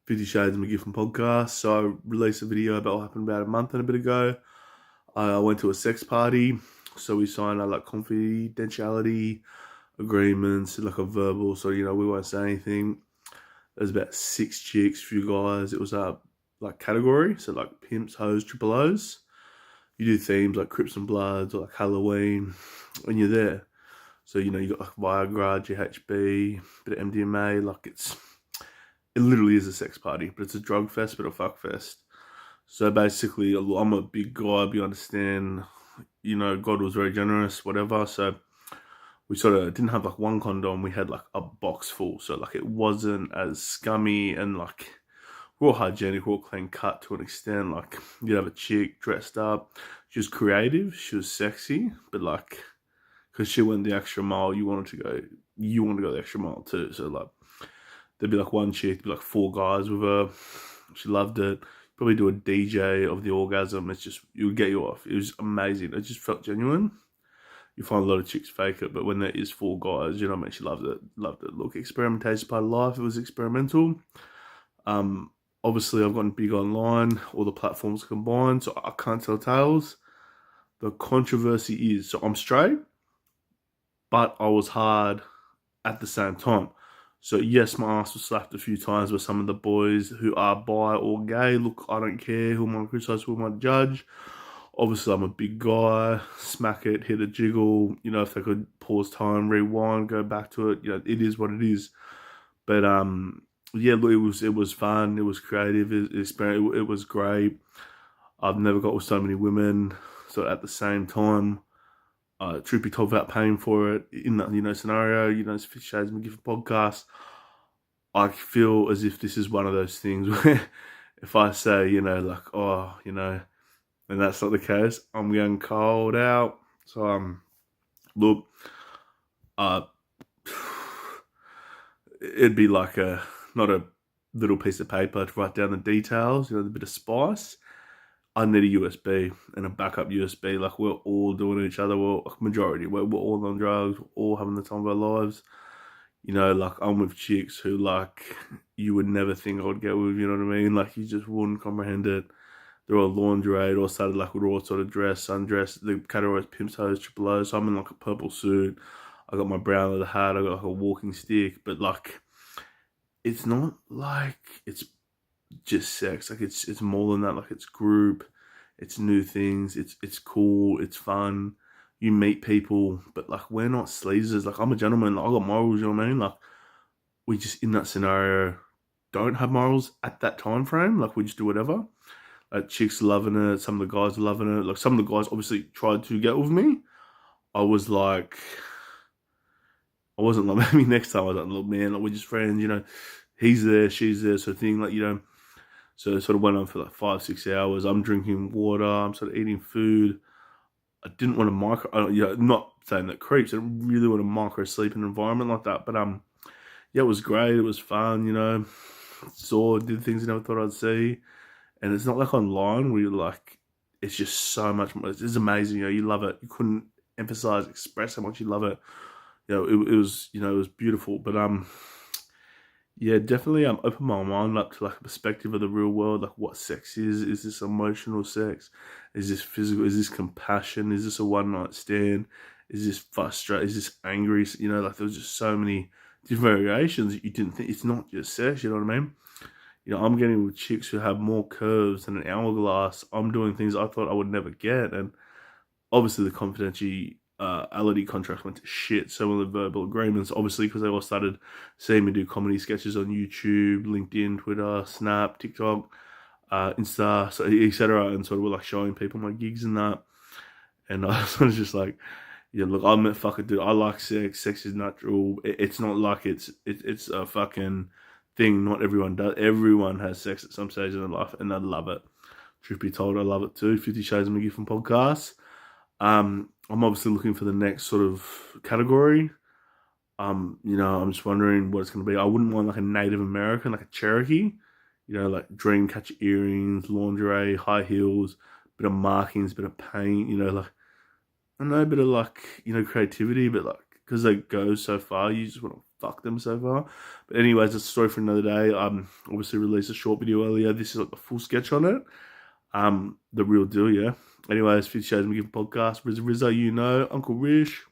50 Shades of McGiffin podcast. So I released a video about what happened about a month and a bit ago. I went to a sex party, so we signed like confidentiality agreements, like a verbal, so we won't say anything. There's about 6 chicks, few guys. It was a like category, so like pimps, hoes, triple O's. You do themes like Crips and Bloods or like Halloween when you're there. So you got like Viagra, GHB, bit of MDMA. Like it literally is a sex party, but it's a drug fest, but a fuck fest. So basically, I'm a big guy. You understand? God was very generous, whatever. So we sort of didn't have like one condom. We had like a box full. So like it wasn't as scummy and like we're all hygienic, we're all clean cut to an extent. Like you'd have a chick dressed up. She was creative. She was sexy, but like because she went the extra mile, you wanted to go. You want to go the extra mile too. So like there'd be like one chick, there'd be like 4 guys with her. She loved it. Probably do a DJ of the orgasm. It's just, it would get you off. It was amazing. It just felt genuine. You find a lot of chicks fake it, but when there is 4 guys, you know what I mean? She loved it. Loved it. Look, experimentation part of life. It was experimental. Obviously, I've gotten big online. All the platforms combined, so I can't tell tales. The controversy is, so I'm straight, but I was hard at the same time. So yes, my ass was slapped a few times by some of the boys who are bi or gay. Look, I don't care who might criticize, who might judge. Obviously, I'm a big guy. Smack it, hit a jiggle. If they could pause time, rewind, go back to it. It is what it is. But yeah, look, it was fun. It was creative. It was great. I've never got with so many women. So at the same time, truth be told, without paying for it in that scenario, it's 50 Shades of McGiffin podcast. I feel as if this is one of those things where if I say, like, oh, and that's not the case, I'm getting called out. So look, uh, it'd be like not a little piece of paper to write down the details, the bit of spice. I need a USB and a backup USB. Like we're all doing each other. We're all on drugs. We're all having the time of our lives. Like I'm with chicks who like you would never think I would get with. You know what I mean? Like you just wouldn't comprehend it. They're all lingerie. It all started like we're all sort of dressed, sundressed. The category is pimps, hoes, triple O's. So I'm in like a purple suit. I got my brown leather hat. I got like a walking stick. But like, it's not like it's just sex. Like it's more than that. Like it's group, it's new things, it's cool, it's fun. You meet people, but like we're not sleazers. Like I'm a gentleman. Like, I got morals. You know what I mean? Like we just in that scenario don't have morals at that time frame. Like we just do whatever. Like chicks loving it. Some of the guys are loving it. Like some of the guys obviously tried to get with me. I was like, I wasn't like maybe next time I was like, look man, like we're just friends. He's there, she's there, sort of thing. Like so it sort of went on for like 5-6 hours. I'm drinking water. I'm sort of eating food. I didn't want to not saying that creeps. I didn't really want to micro sleep in an environment like that. But yeah, it was great. It was fun. Did things I never thought I'd see. And it's not like online where you're like, it's just so much more. It's amazing. You love it. You couldn't express how much you love it. It was beautiful. But yeah, definitely. Open my mind up to like a perspective of the real world, like what sex is. Is this emotional sex? Is this physical? Is this compassion? Is this a one night stand? Is this frustrated? Is this angry? Like there was just so many different variations that you didn't think. It's not just sex. You know what I mean? I'm getting with chicks who have more curves than an hourglass. I'm doing things I thought I would never get, and obviously the confidentiality contract went to shit. So of the verbal agreements, obviously, because they all started seeing me do comedy sketches on YouTube, LinkedIn, Twitter, Snap, TikTok, Insta, so, etc. And sort of were like showing people my gigs and that. And I was just like, yeah, look, I'm a fucking dude. I like sex. Sex is natural. It's not like it's a fucking thing. Not everyone does. Everyone has sex at some stage in their life, and I love it. Truth be told, I love it too. 50 Shades of McGiffin podcast. I'm obviously looking for the next sort of category. I'm just wondering what it's going to be. I wouldn't want like a Native American, like a Cherokee. Like dream catcher earrings, lingerie, high heels, bit of markings, bit of paint. Like I know a bit of like creativity, but like because they go so far, you just want to fuck them so far. But anyways, it's a story for another day. Obviously released a short video earlier. This is like the full sketch on it. The real deal, yeah. Anyways, 50 Shades of McGiffin podcast. Rizzo, Uncle Rish.